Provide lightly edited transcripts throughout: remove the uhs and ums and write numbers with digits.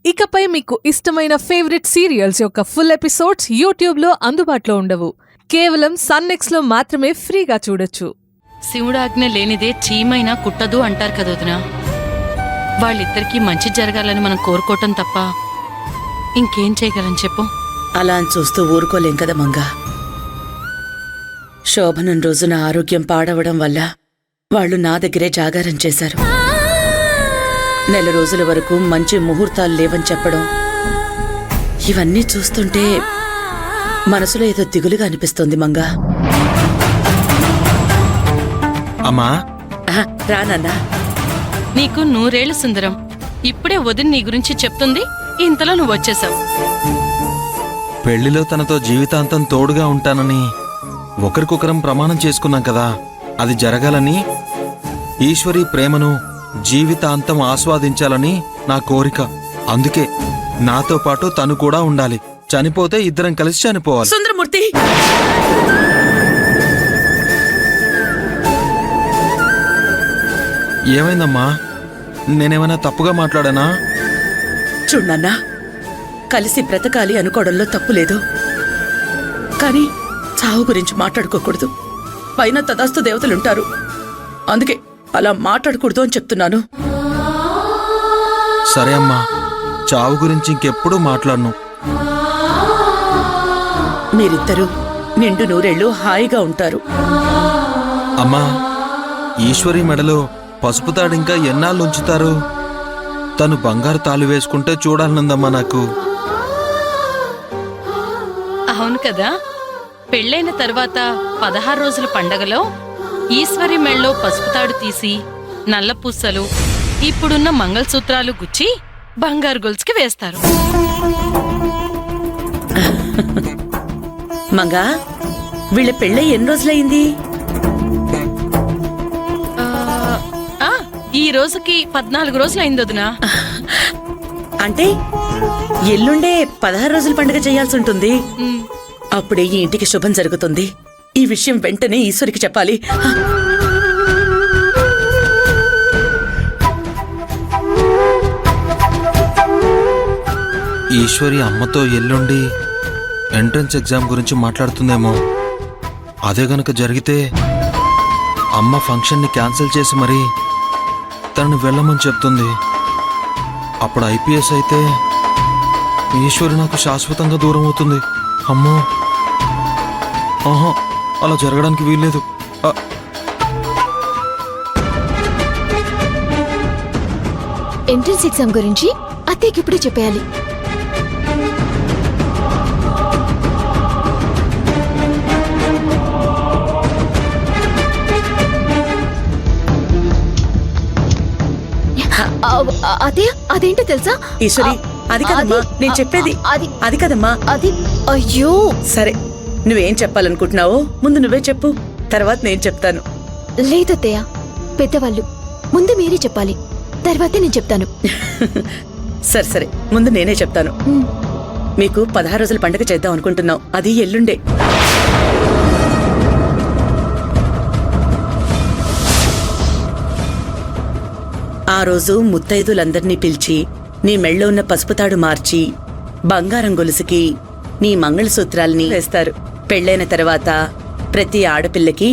ఇకపై మీకు ఇష్టమైన ఫేవరెట్ సీరియల్స్ యొక్క ఫుల్ ఎపిసోడ్స్ యూట్యూబ్లో అందుబాటులో ఉండవు. కేవలం సన్నెక్స్లో మాత్రమే ఫ్రీగా చూడొచ్చు. శివుడాజ్ఞ లేనిదే చీమైనా కుట్టదు అంటారు కదొదినా. వాళ్ళిద్దరికీ మంచి జరగాలని మనం కోరుకోవటం తప్ప ఇంకేం చేయగలం చెప్పు. అలా అని చూస్తూ ఊరుకోలేం కదా మంగా. శోభనం రోజున ఆరోగ్యం పాడవడం వల్ల వాళ్ళు నా దగ్గరే జాగారం చేశారు. నెల రోజుల వరకు మంచి ముహూర్తాలు లేవని చెప్పడం, ఇవన్నీ చూస్తుంటే మనసులో ఏదో దిగులుగా అనిపిస్తోంది మంగా. అమ్మా రానన్నా. నీకు 100 ఏళ్ల సుందరం. ఇప్పుడే వదిన నీ గురించి చెప్తుంది, ఇంతలో నువ్వు వచ్చేసావు. పెళ్లిలో తనతో జీవితాంతం తోడుగా ఉంటానని ఒకరికొకరం ప్రమాణం చేసుకున్నాం కదా, అది జరగాలని, ఈశ్వరి ప్రేమను జీవితాంతం ఆస్వాదించాలని నా కోరిక. అందుకే నాతో పాటు తను కూడా ఉండాలి. చనిపోతే ఇద్దరం కలిసి చనిపోవాలి. సుందరమూర్తి, ఏమైందమ్మా? నేనేమైనా తప్పుగా మాట్లాడానా? చూడన్నా, కలిసి బ్రతకాలి అనుకోవడంలో తప్పులేదు, కానీ చావు గురించి మాట్లాడుకోకూడదు. పైన తదాస్తు దేవతలుంటారు, అందుకే అలా మాట్లాడకూడదు అని చెప్తున్నాను. సరే అమ్మా, చావు గురించి ఇంకెప్పుడూ మాట్లాడను. మీరిద్దరూ నిండు 100 ఏళ్ళు హాయిగా ఉంటారు. అమ్మా, ఈశ్వరి మెడలో పసుపు తాడింకా ఎన్నాళ్ళు ఉంచుతారు? తను బంగారు తాళి వేసుకుంటే చూడాలనుందమ్మా నాకు. అవును కదా, పెళ్ళైన తర్వాత 16 రోజుల పండగలో ఈశ్వరి మెళ్ళలో పసుపుతాడు తీసి నల్ల పూసలు, ఇప్పుడున్న మంగళసూత్రాలు గుచ్చి బంగారు గొలుసుకి వేస్తారు. మంగా, వీళ్ళ పెళ్ళై ఎన్ని రోజులైంది? ఈ రోజుకి 14 రోజులైంది వదినా. అంటే ఎల్లుండే 16 రోజుల పండుగ చేయాల్సి ఉంటుంది. అప్పుడే ఈ ఇంటికి శుభం జరుగుతుంది. ఈ విషయం వెంటనే ఈశ్వరికి చెప్పాలి. ఈశ్వరి అమ్మతో ఎల్లుండి ఎంట్రన్స్ ఎగ్జామ్ గురించి మాట్లాడుతుందేమో. అదే గనక జరిగితే అమ్మ ఫంక్షన్ని క్యాన్సిల్ చేసి మరీ తనని వెళ్ళమని చెప్తుంది. అప్పుడు ఐపీఎస్ అయితే ఈశ్వరి నాకు శాశ్వతంగా దూరం అవుతుంది. అమ్మో, ఆహా, అలా జరగడానికి వీల్లేదు. ఎంట్రన్స్ ఎగ్జామ్ గురించి అత్తయ్యకి ఇప్పుడే చెప్పేయాలి. అదే అదేంటో తెలుసా ఈశ్వరి? అది కదమ్మా నేను చెప్పేది. అది కదమ్మా అది. అయ్యో సరే, నువ్వేం చెప్పాలనుకుంటున్నావో ముందు నువ్వే చెప్పు, తర్వాత నేను చెప్తాను. లేదత్తయ్య, పెద్దవాళ్ళు, ముందు మీరే చెప్పాలి, తర్వాతే నేను చెప్తాను. సరే సరే, ముందు నేనే చెప్తాను. మీకు 16 రోజుల పండుగ చేద్దాం అనుకుంటున్నాం. అది ఎల్లుండే. ఆ రోజు ముత్తైదులందర్నీ పిలిచి నీ మెళ్ళో ఉన్న పసుపుతాడు మార్చి బంగారం గొలుసుకి నీ మంగళసూత్రాల్ని వేస్తారు. పెళ్ళైన తర్వాత ప్రతి ఆడపిల్లకి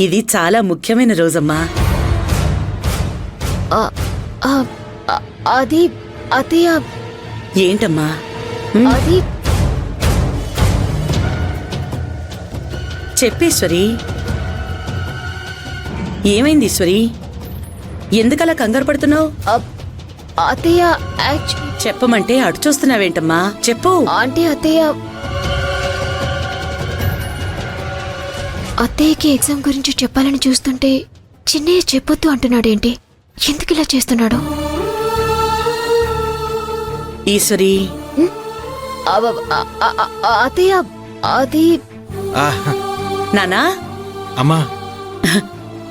ఇది చాలా ముఖ్యమైన రోజమ్మా. అది అత్తయ్య. ఏంటమ్మా అది? చెప్పేశ్వరి, ఏమైంది ఈశ్వరి? ఎందుకలా కంగారు పడుతున్నావు? అత్తయ్య, చెప్పమంటే అటు చూస్తున్నావేంటమ్మా, చెప్పు. అంటే అత్తయ్య, అత్తయ్యకి ఎగ్జామ్ గురించి చెప్పాలని చూస్తుంటే చిన్నయ్య చెప్పొద్దు అంటున్నాడేంటి? ఎందుకు ఇలా చేస్తున్నాడు? ఈశ్వరి, అత్తయ్య, అది నానా. అమ్మా,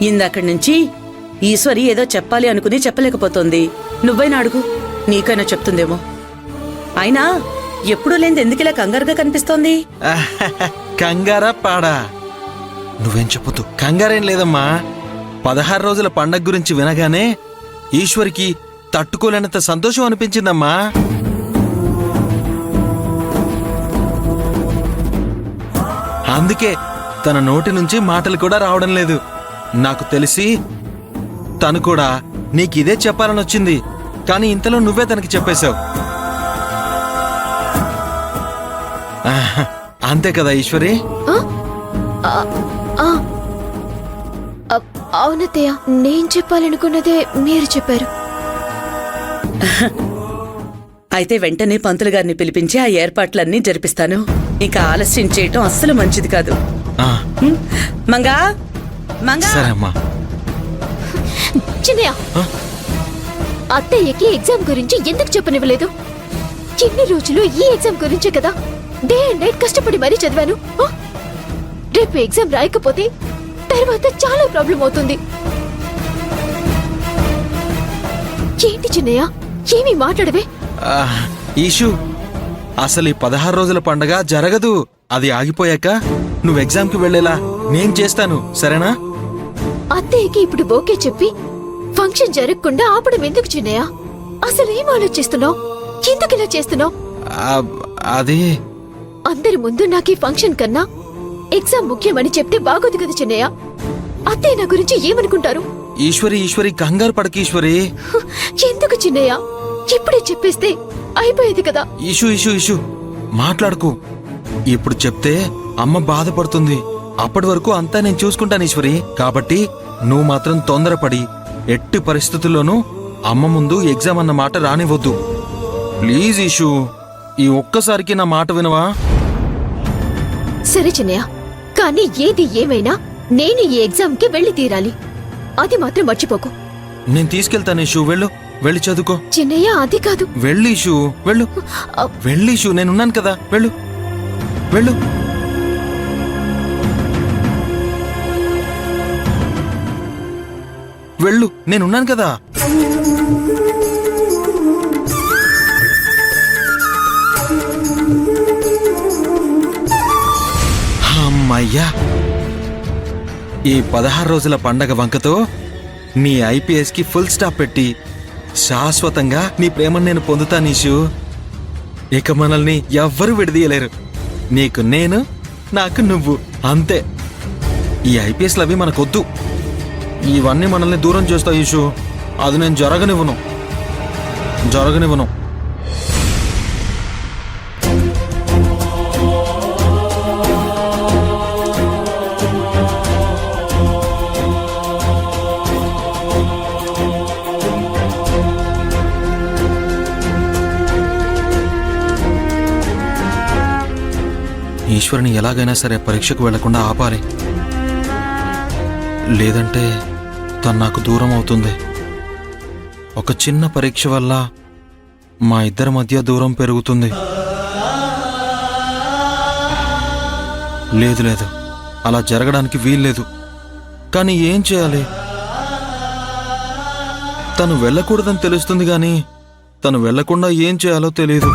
ఇందక్కడి నుంచి ఈశ్వరి ఏదో చెప్పాలి అనుకుని చెప్పలేకపోతోంది. నువ్వైనా అడుగు, నీకైనా చెప్తుందేమో. అయినా ఎప్పుడూ లేనిది ఎందుకిలా కంగారుగా కనిపిస్తోంది? కంగారా పాడా? నువ్వేం చెప్పొద్దు. కంగారేం లేదమ్మా. 16 రోజుల పండగ గురించి వినగానే ఈశ్వరికి తట్టుకోలేనంత సంతోషం అనిపించిందమ్మా. అందుకే తన నోటి నుంచి మాటలు కూడా రావడం లేదు. నాకు తెలిసి తను కూడా నీకిదే చెప్పాలని వచ్చింది, కానీ ఇంతలో నువ్వే తనకి చెప్పేశావు. అంతే కదా ఈశ్వరి? అవునత్తయ్య, నేను చెప్పాలనుకున్నదే మీరు చెప్పారు. అయితే వెంటనే పంతులు గారిని పిలిపించి ఆ ఏర్పాట్లన్నీ జరిపిస్తాను. ఇంకా ఆలస్యం చేయటం అస్సలు మంచిది కాదు. ఆ, మంగా మంగా సరే అమ్మా. చిన్నయ్య, అత్తయ్యకి ఎగ్జామ్ గురించి ఎందుకు చెప్పనివ్వలేదు? ఎన్ని రోజులు ఈ ఎగ్జామ్ గురించే కదా డే అండ్ నైట్ కష్టపడి మరీ చదివాను. రేపు ఎగ్జామ్ రాయకపోతే తర్వాత చాలా ప్రాబ్లం అవుతుంది. ఏంటి చిన్నయ్య, ఏమీ మాట్లాడవే? ఈషు, అసలు ఈ 16 రోజుల పండగ జరగదు. అది ఆగిపోయాక నువ్వు ఎగ్జామ్కి వెళ్ళేలా నేను చేస్తాను, సరేనా? అత్తయ్యకి ఇప్పుడు ఓకే చెప్పి ఫంక్షన్ జరగకుండా ఆపడం ఎందుకు చిన్నయ్య? అసలు ఏం ఆలోచిస్తున్నావు? ఎందుకు ఇలా చేస్తున్నావు? అది అందరి ముందు నాకు ఈ ఫంక్షన్ కన్నా ఎగ్జామ్ ముఖ్యమని చెప్తే బాగోదు కదా చిన్నయ్య. అత్తయ్య నా గురించి ఏమనుకుంటారు? ఈశ్వరి కంగారు పడకి ఈశ్వరి. ఎందుకు చిన్నయ్య? ఇప్పుడే చెప్పేస్తే అయిపోయేది కదా. ఇషు మాట్లాడుకో. ఇప్పుడు చెప్తే అమ్మ బాధపడుతుంది. అప్పటి వరకు అంతా నేను చూసుకుంటాను ఈశ్వరి. కాబట్టి నువ్వు మాత్రం తొందరపడి ఎట్టి పరిస్థితుల్లోనూ అమ్మ ముందు ఎగ్జామ్ అన్న మాట రానివ్వద్దు. ప్లీజ్ ఇషు, ఈ ఒక్కసారికి నా మాట వినవా? సరే చిన్నయ్య, కానీ ఏది ఏమైనా నేను ఈ ఎగ్జామ్ కి వెళ్లి తీరాలి. అది మాత్రం మర్చిపోకు. నేను తీసుకెళ్తాను ఇషు. వెళ్ళి చదువుకో. చిన్నయ్య, అది కాదు. వెళ్ళు ఇషు, వెళ్ళు ఇషు, నేనున్నాను కదా. వెళ్ళు. వెళ్ళు, నేనున్నాను కదా. అమ్మయ్యా, ఈ 16 రోజుల పండగ వంకతో నీ ఐపీఎస్ కి ఫుల్ స్టాప్ పెట్టి శాశ్వతంగా నీ ప్రేమను నేను పొందుతాను ఈషు. ఇక మనల్ని ఎవ్వరూ విడదీయలేరు. నీకు నేను, నాకు నువ్వు, అంతే. ఈ ఐపీఎస్లు అవి మనకొద్దు. ఇవన్నీ మనల్ని దూరం చేస్తావు ఈషు. అది నేను జరగనివ్వను. ఈశ్వరుని ఎలాగైనా సరే పరీక్షకు వెళ్లకుండా ఆపాలి. లేదంటే తను నాకు దూరం అవుతుంది. ఒక చిన్న పరీక్ష వల్ల మా ఇద్దరి మధ్య దూరం పెరుగుతుంది. లేదు, అలా జరగడానికి వీల్లేదు. కానీ ఏం చేయాలి? తను వెళ్ళకూడదని తెలుస్తుంది గాని తను వెళ్లకుండా ఏం చేయాలో తెలియదు.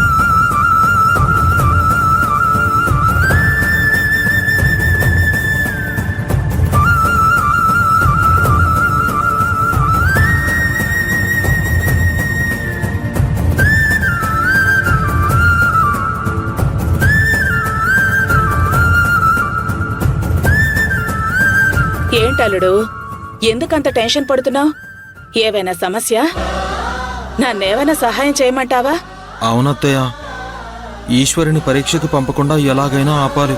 ఏంటల్లుడు, ఎందుకంత టెన్షన్ పడుతున్నావు? ఏవైనా సమస్య? నన్నేమైనా సహాయం చేయమంటావా? అవునత్తయ్య, ఈశ్వరుని పరీక్షకి పంపకుండా ఎలాగైనా ఆపాలి.